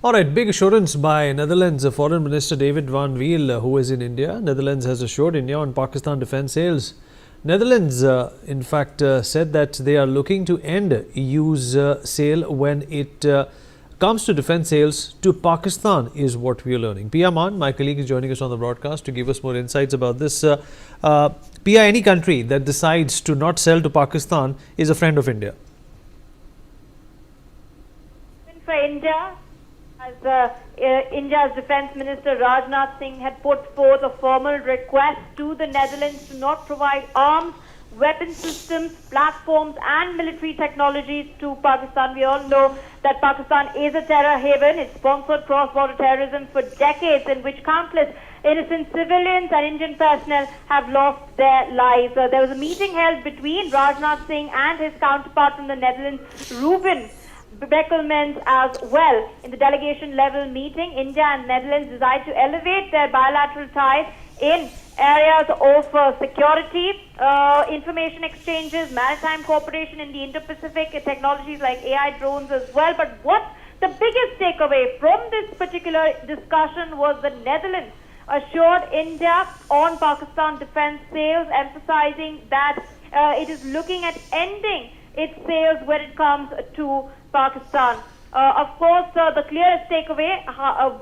All right, big assurance by Netherlands Foreign Minister David van Wiel, who is in India. Netherlands has assured India on Pakistan defence sales. Netherlands, in fact, said that they are looking to end EU's sale when it comes to defence sales to Pakistan, is what we are learning. Pia Maan, my colleague, is joining us on the broadcast to give us more insights about this. Pia, any country that decides to not sell to Pakistan is a friend of India. For India, as India's Defence Minister Rajnath Singh had put forth a formal request to the Netherlands to not provide arms, weapon systems, platforms and military technologies to Pakistan. We all know that Pakistan is a terror haven. It sponsored cross-border terrorism for decades, in which countless innocent civilians and Indian personnel have lost their lives. There was a meeting held between Rajnath Singh and his counterpart from the Netherlands, Ruben Brekelmans, as well. In the delegation level meeting, India and Netherlands decided to elevate their bilateral ties in areas of security, information exchanges, maritime cooperation in the Indo-Pacific, technologies like AI drones as well. But what the biggest takeaway from this particular discussion was the Netherlands assured India on Pakistan defence sales, emphasizing that it is looking at ending its sales when it comes to Pakistan. Of course, the clearest takeaway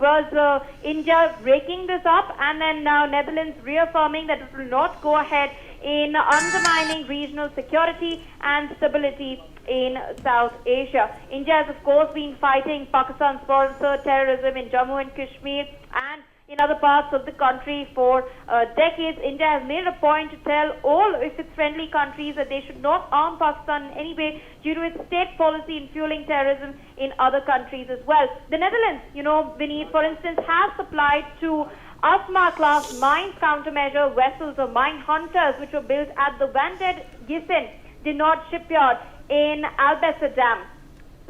was India breaking this up, and then now Netherlands reaffirming that it will not go ahead in undermining regional security and stability in South Asia. India has, of course, been fighting Pakistan-sponsored terrorism in Jammu and Kashmir and in other parts of the country for decades. India has made it a point to tell all of its friendly countries that they should not arm Pakistan in any way due to its state policy in fueling terrorism in other countries as well. The Netherlands, Vineet, for instance, has supplied to Asma-class mine countermeasure vessels or mine hunters, which were built at the Van der Giesen de Noord shipyard in Alblasserdam.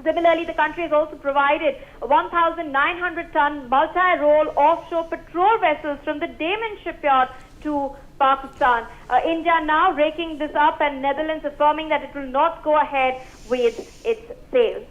Similarly, the country has also provided 1,900-ton multi-role offshore patrol vessels from the Daman shipyard to Pakistan. India now raking this up, and Netherlands affirming that it will not go ahead with its sales.